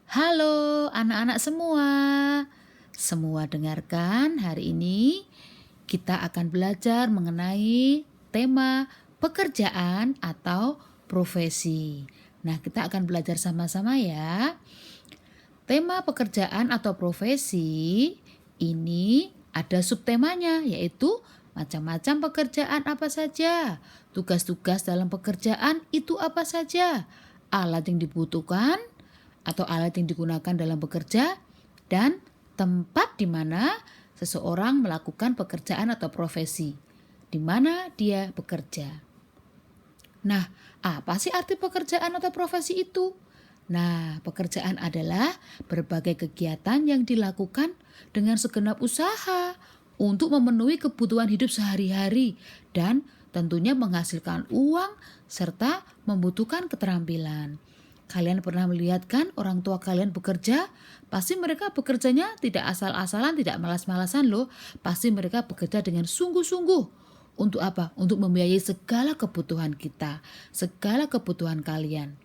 Halo anak-anak semua. Semua dengarkan, hari ini kita akan belajar mengenai tema pekerjaan atau profesi. Nah, kita akan belajar sama-sama ya. Tema pekerjaan atau profesi ini ada subtemanya, yaitu macam-macam pekerjaan apa saja, tugas-tugas dalam pekerjaan itu apa saja, alat yang dibutuhkan atau alat yang digunakan dalam bekerja, dan tempat di mana seseorang melakukan pekerjaan atau profesi, di mana dia bekerja. Nah, apa sih arti pekerjaan atau profesi itu? Nah, pekerjaan adalah berbagai kegiatan yang dilakukan dengan segenap usaha untuk memenuhi kebutuhan hidup sehari-hari dan tentunya menghasilkan uang serta membutuhkan keterampilan. Kalian pernah melihat kan orang tua kalian bekerja? Pasti mereka bekerjanya tidak asal-asalan, tidak malas-malasan loh. Pasti mereka bekerja dengan sungguh-sungguh. Untuk apa? Untuk membiayai segala kebutuhan kita, segala kebutuhan kalian.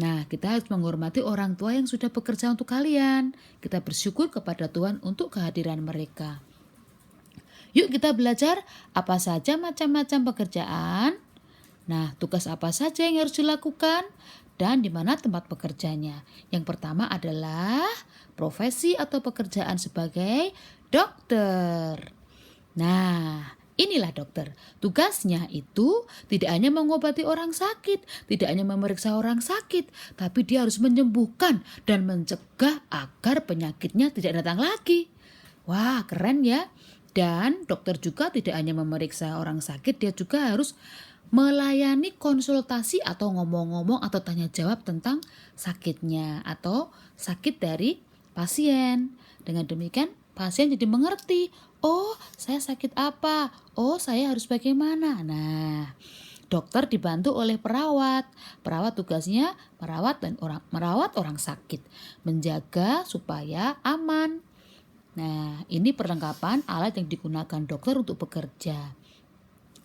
Nah, kita harus menghormati orang tua yang sudah bekerja untuk kalian. Kita bersyukur kepada Tuhan untuk kehadiran mereka. Yuk kita belajar apa saja macam-macam pekerjaan. Nah, tugas apa saja yang harus dilakukan dan di mana tempat bekerjanya. Yang pertama adalah profesi atau pekerjaan sebagai dokter. Nah, inilah dokter. Tugasnya itu tidak hanya mengobati orang sakit, tidak hanya memeriksa orang sakit, tapi dia harus menyembuhkan dan mencegah agar penyakitnya tidak datang lagi. Wah, keren ya. Dan dokter juga tidak hanya memeriksa orang sakit, dia juga harus melayani konsultasi atau ngomong-ngomong atau tanya jawab tentang sakitnya atau sakit dari pasien. Dengan demikian pasien jadi mengerti, oh saya sakit apa, oh saya harus bagaimana. Nah, dokter dibantu oleh perawat. Perawat tugasnya merawat orang sakit, menjaga supaya aman. Nah, ini perlengkapan alat yang digunakan dokter untuk bekerja.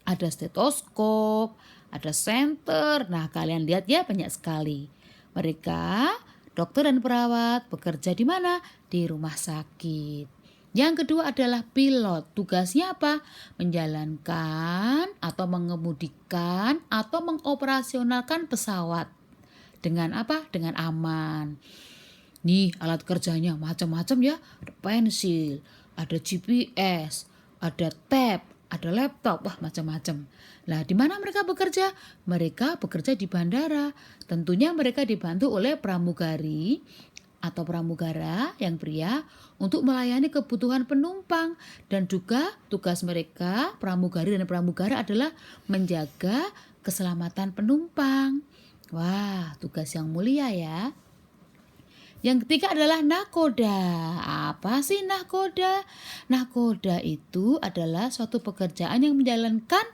Ada stetoskop, ada senter. Nah, kalian lihat ya banyak sekali. Mereka, dokter dan perawat, bekerja di mana? Di rumah sakit. Yang kedua adalah pilot. Tugasnya apa? Menjalankan atau mengemudikan atau mengoperasionalkan pesawat. Dengan apa? Dengan aman. Nih alat kerjanya macam-macam ya. Ada pensil, ada GPS, ada tab, ada laptop, wah macam-macam. Nah, di mana mereka bekerja? Mereka bekerja di bandara. Tentunya mereka dibantu oleh pramugari atau pramugara yang pria untuk melayani kebutuhan penumpang, dan juga tugas mereka pramugari dan pramugara adalah menjaga keselamatan penumpang. Wah, tugas yang mulia ya. Yang ketiga adalah nahkoda. Apa sih nahkoda? Nahkoda itu adalah suatu pekerjaan yang menjalankan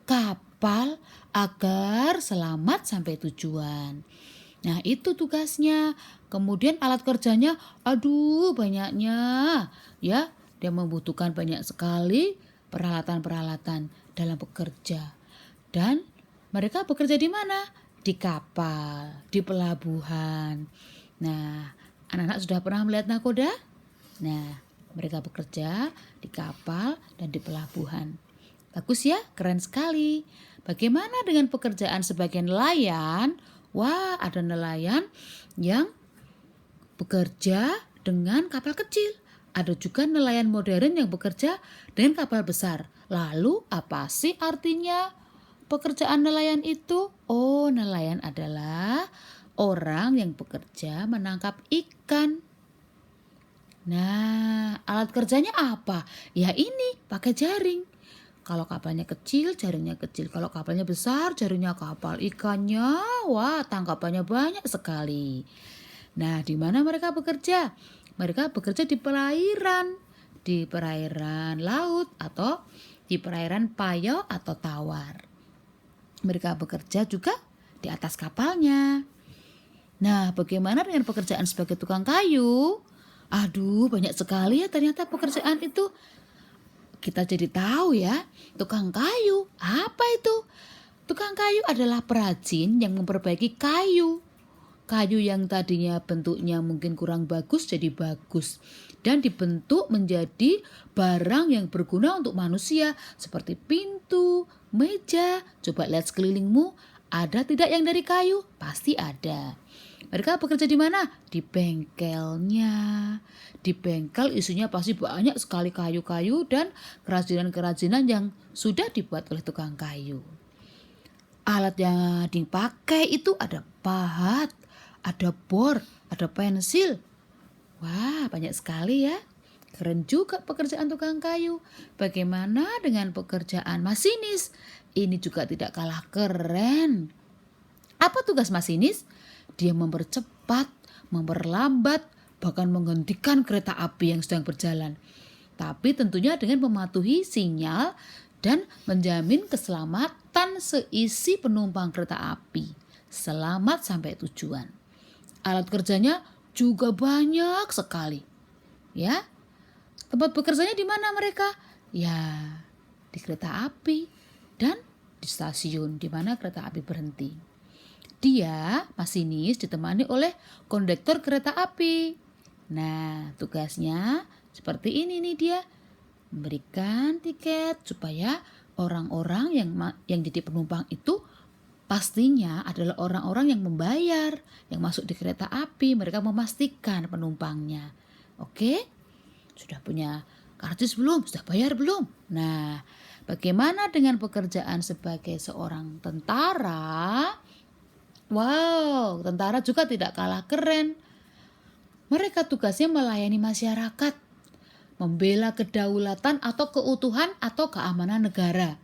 kapal agar selamat sampai tujuan. Nah, itu tugasnya. Kemudian alat kerjanya, aduh banyaknya. Ya, dia membutuhkan banyak sekali peralatan-peralatan dalam bekerja. Dan mereka bekerja di mana? Di kapal, di pelabuhan. Nah, anak-anak sudah pernah melihat nahkoda? Nah, mereka bekerja di kapal dan di pelabuhan. Bagus ya, keren sekali. Bagaimana dengan pekerjaan sebagai nelayan? Wah, ada nelayan yang bekerja dengan kapal kecil. Ada juga nelayan modern yang bekerja dengan kapal besar. Lalu, apa sih artinya pekerjaan nelayan itu? Oh, nelayan adalah orang yang bekerja menangkap ikan. Nah, alat kerjanya apa? Ya ini, pakai jaring. Kalau kapalnya kecil, jaringnya kecil. Kalau kapalnya besar, jaringnya kapal. Ikannya, wah tangkapannya banyak sekali. Nah, di mana mereka bekerja? Mereka bekerja di perairan laut atau di perairan payo atau tawar. Mereka bekerja juga di atas kapalnya. Nah, bagaimana dengan pekerjaan sebagai tukang kayu? Aduh, banyak sekali ya ternyata pekerjaan itu. Kita jadi tahu ya, tukang kayu. Apa itu? Tukang kayu adalah perajin yang memperbaiki kayu. Kayu yang tadinya bentuknya mungkin kurang bagus jadi bagus. Dan dibentuk menjadi barang yang berguna untuk manusia. Seperti pintu, meja. Coba lihat sekelilingmu, ada tidak yang dari kayu? Pasti ada. Mereka bekerja di mana? Di bengkelnya. Di bengkel isinya pasti banyak sekali kayu-kayu dan kerajinan-kerajinan yang sudah dibuat oleh tukang kayu. Alat yang dipakai itu ada pahat, ada bor, ada pensil. Wah, banyak sekali ya. Keren juga pekerjaan tukang kayu. Bagaimana dengan pekerjaan masinis? Ini juga tidak kalah keren. Apa tugas masinis? Dia mempercepat, memperlambat, bahkan menghentikan kereta api yang sedang berjalan. Tapi tentunya dengan mematuhi sinyal dan menjamin keselamatan seisi penumpang kereta api. Selamat sampai tujuan. Alat kerjanya juga banyak sekali. Ya, tempat bekerjanya di mana mereka? Ya, di kereta api dan di stasiun di mana kereta api berhenti. Dia, masinis, ditemani oleh kondektor kereta api. Nah, tugasnya seperti ini nih dia. Memberikan tiket supaya orang-orang yang jadi penumpang itu pastinya adalah orang-orang yang membayar, yang masuk di kereta api. Mereka memastikan penumpangnya. Oke? Sudah punya karcis belum? Sudah bayar belum? Nah, bagaimana dengan pekerjaan sebagai seorang tentara? Wow, tentara juga tidak kalah keren. Mereka tugasnya melayani masyarakat, membela kedaulatan atau keutuhan atau keamanan negara.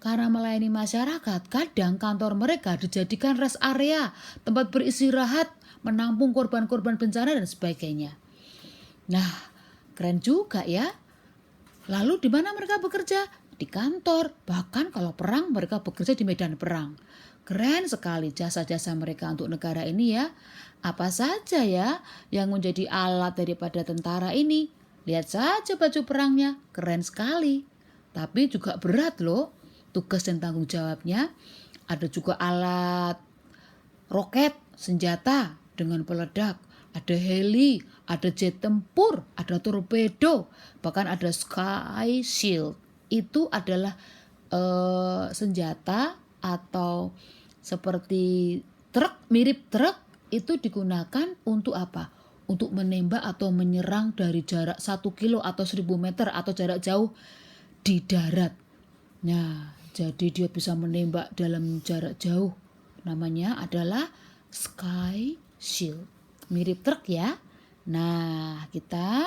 Karena melayani masyarakat, kadang kantor mereka dijadikan rest area, tempat beristirahat, menampung korban-korban bencana dan sebagainya. Nah, keren juga ya. Lalu di mana mereka bekerja? Di kantor. Bahkan kalau perang mereka bekerja di medan perang. Keren sekali jasa-jasa mereka untuk negara ini ya. Apa saja ya yang menjadi alat daripada tentara ini? Lihat saja baju perangnya, keren sekali. Tapi juga berat loh tugas dan tanggung jawabnya. Ada juga alat roket, senjata dengan peledak. Ada heli, ada jet tempur, ada torpedo, bahkan ada sky shield. Itu adalah senjata atau seperti truk, mirip truk, itu digunakan untuk apa? Untuk menembak atau menyerang dari jarak 1 kilo atau 1000 meter atau jarak jauh di darat. Nah, jadi dia bisa menembak dalam jarak jauh. Namanya adalah sky shield. Mirip truk ya. Nah, kita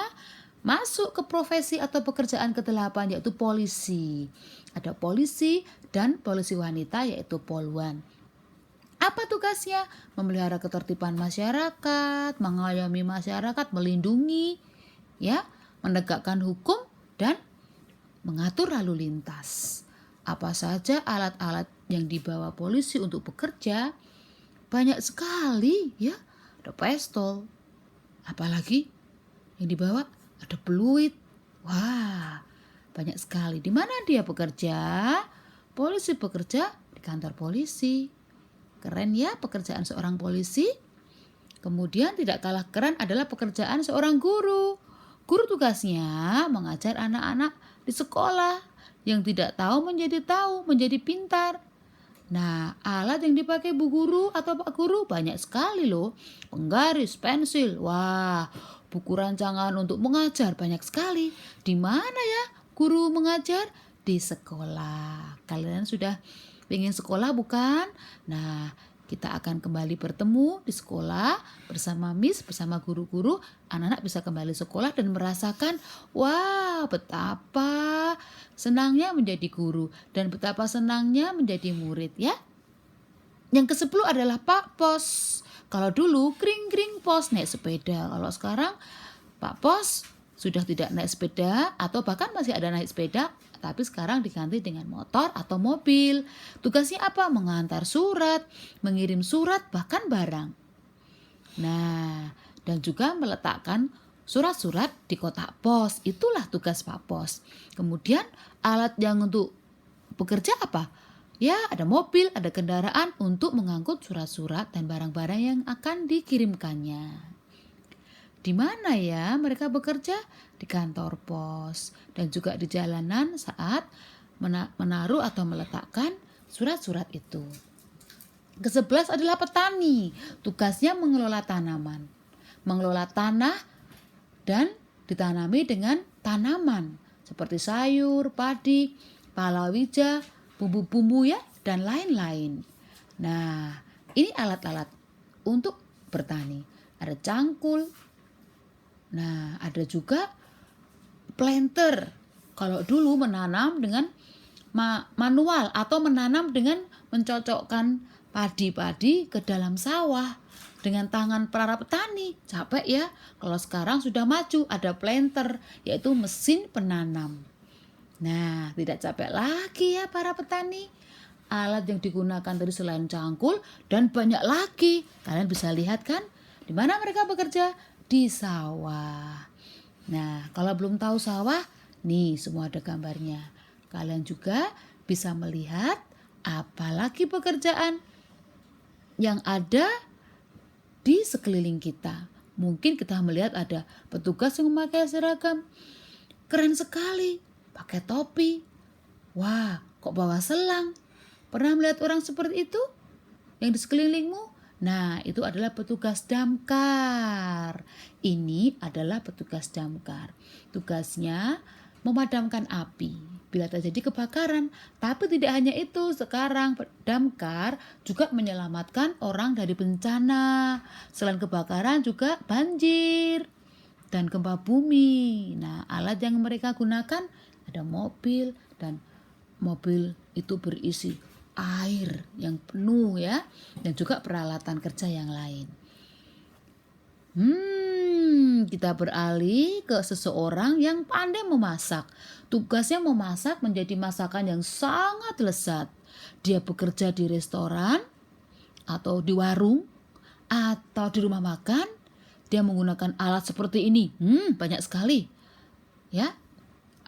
masuk ke profesi atau pekerjaan ke-8 yaitu polisi. Ada polisi dan polisi wanita yaitu poluan. Apa tugasnya? Memelihara ketertiban masyarakat, mengayomi masyarakat, melindungi, ya, menegakkan hukum dan mengatur lalu lintas. Apa saja alat-alat yang dibawa polisi untuk bekerja? Banyak sekali, ya. Ada pistol. Apalagi yang dibawa? Ada peluit. Wah, banyak sekali. Di mana dia bekerja? Polisi bekerja di kantor polisi. Keren ya pekerjaan seorang polisi. Kemudian tidak kalah keren adalah pekerjaan seorang guru. Guru tugasnya mengajar anak-anak di sekolah. Yang tidak tahu, menjadi pintar. Nah, alat yang dipakai Bu Guru atau Pak Guru banyak sekali loh. Penggaris, pensil, wah, buku rancangan untuk mengajar banyak sekali. Di mana ya guru mengajar? Di sekolah. Kalian sudah ingin sekolah bukan? Nah, kita akan kembali bertemu di sekolah bersama Miss, bersama guru-guru. Anak-anak bisa kembali sekolah dan merasakan, wah, betapa senangnya menjadi guru dan betapa senangnya menjadi murid ya. Yang ke-10 adalah Pak Pos. Kalau dulu kring-kring pos naik sepeda. Kalau sekarang Pak Pos sudah tidak naik sepeda atau bahkan masih ada naik sepeda, tapi sekarang diganti dengan motor atau mobil. Tugasnya apa? Mengantar surat, mengirim surat, bahkan barang. Nah, dan juga meletakkan surat-surat di kotak pos. Itulah tugas Pak Pos. Kemudian alat yang untuk bekerja apa? Ya, ada mobil, ada kendaraan untuk mengangkut surat-surat dan barang-barang yang akan dikirimkannya. Di mana ya mereka bekerja? Di kantor pos dan juga di jalanan saat menaruh atau meletakkan surat-surat itu. Ke-11 adalah petani. Tugasnya mengelola tanaman, mengelola tanah dan ditanami dengan tanaman seperti sayur, padi, palawija, bumbu-bumbu ya, dan lain-lain. Nah, ini alat-alat untuk bertani. Ada cangkul. Nah, ada juga planter. Kalau dulu menanam dengan manual atau menanam dengan mencocokkan padi-padi ke dalam sawah dengan tangan para petani. Capek ya. Kalau sekarang sudah maju, ada planter, yaitu mesin penanam. Nah, tidak capek lagi ya para petani. Alat yang digunakan tadi selain cangkul dan banyak lagi. Kalian bisa lihat kan? Di mana mereka bekerja? Di sawah. Nah, kalau belum tahu sawah, nih semua ada gambarnya. Kalian juga bisa melihat apalagi pekerjaan yang ada di sekeliling kita. Mungkin kita melihat ada petugas yang memakai seragam. Keren sekali, pakai topi. Wah, kok bawa selang? Pernah melihat orang seperti itu? Yang di sekelilingmu? Nah, itu adalah petugas damkar. Ini adalah petugas damkar. Tugasnya memadamkan api bila terjadi kebakaran. Tapi tidak hanya itu, sekarang damkar juga menyelamatkan orang dari bencana. Selain kebakaran juga banjir dan gempa bumi. Nah, alat yang mereka gunakan ada mobil, dan mobil itu berisi air yang penuh ya, dan juga peralatan kerja yang lain. Kita beralih ke seseorang yang pandai memasak. Tugasnya memasak menjadi masakan yang sangat lezat. Dia bekerja di restoran atau di warung atau di rumah makan. Dia menggunakan alat seperti ini. Banyak sekali. Ya,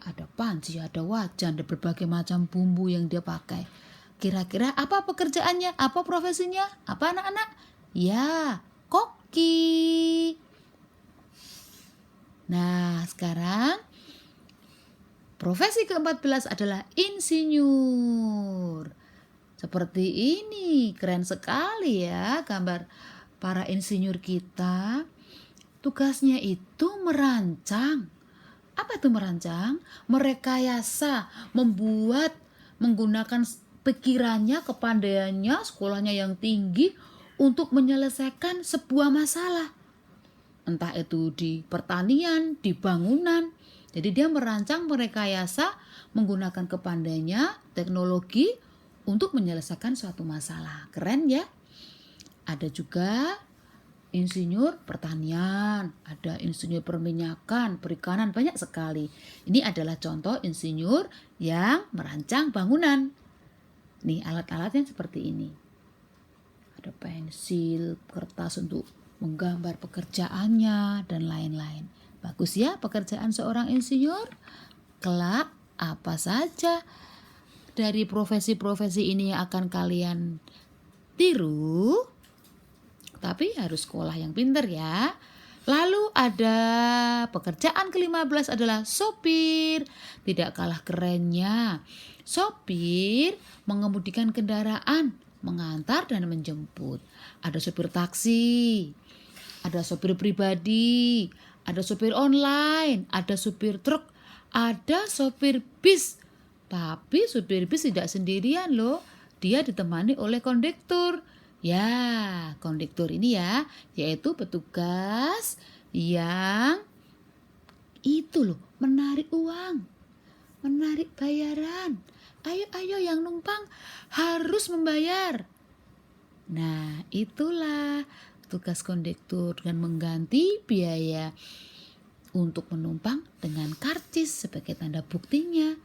ada panci, ada wajan, ada berbagai macam bumbu yang dia pakai. Kira-kira apa pekerjaannya? Apa profesinya? Apa anak-anak? Ya, koki. Nah, sekarang profesi ke-14 adalah insinyur. Seperti ini, keren sekali ya gambar para insinyur kita. Tugasnya itu merancang. Apa itu merancang? Merekayasa, membuat, menggunakan pikirannya, kepandaiannya, sekolahnya yang tinggi untuk menyelesaikan sebuah masalah. Entah itu di pertanian, di bangunan. Jadi dia merancang, merekayasa, menggunakan kepandaiannya, teknologi untuk menyelesaikan suatu masalah. Keren ya? Ada juga insinyur pertanian, ada insinyur perminyakan, perikanan, banyak sekali. Ini adalah contoh insinyur yang merancang bangunan. Nih alat-alatnya seperti ini. Ada pensil, kertas untuk menggambar pekerjaannya, dan lain-lain. Bagus ya pekerjaan seorang insinyur. Kelak apa saja dari profesi-profesi ini yang akan kalian tiru, tapi harus sekolah yang pintar ya. Lalu ada pekerjaan ke-15 adalah sopir. Tidak kalah kerennya. Sopir mengemudikan kendaraan, mengantar dan menjemput. Ada sopir taksi, ada sopir pribadi, ada sopir online, ada sopir truk, ada sopir bis. Tapi sopir bis tidak sendirian loh. Dia ditemani oleh kondektur. Ya, kondektur ini ya, yaitu petugas yang itu loh, menarik uang, menarik bayaran. Ayo yang numpang harus membayar. Nah, itulah tugas kondektur dengan mengganti biaya untuk penumpang dengan karcis sebagai tanda buktinya.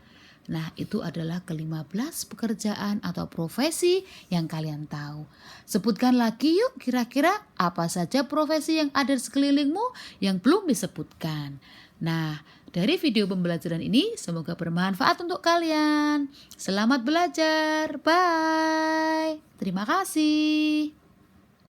Nah, itu adalah ke-15 pekerjaan atau profesi yang kalian tahu. Sebutkan lagi yuk, kira-kira apa saja profesi yang ada di sekelilingmu yang belum disebutkan. Nah, dari video pembelajaran ini semoga bermanfaat untuk kalian. Selamat belajar. Bye. Terima kasih.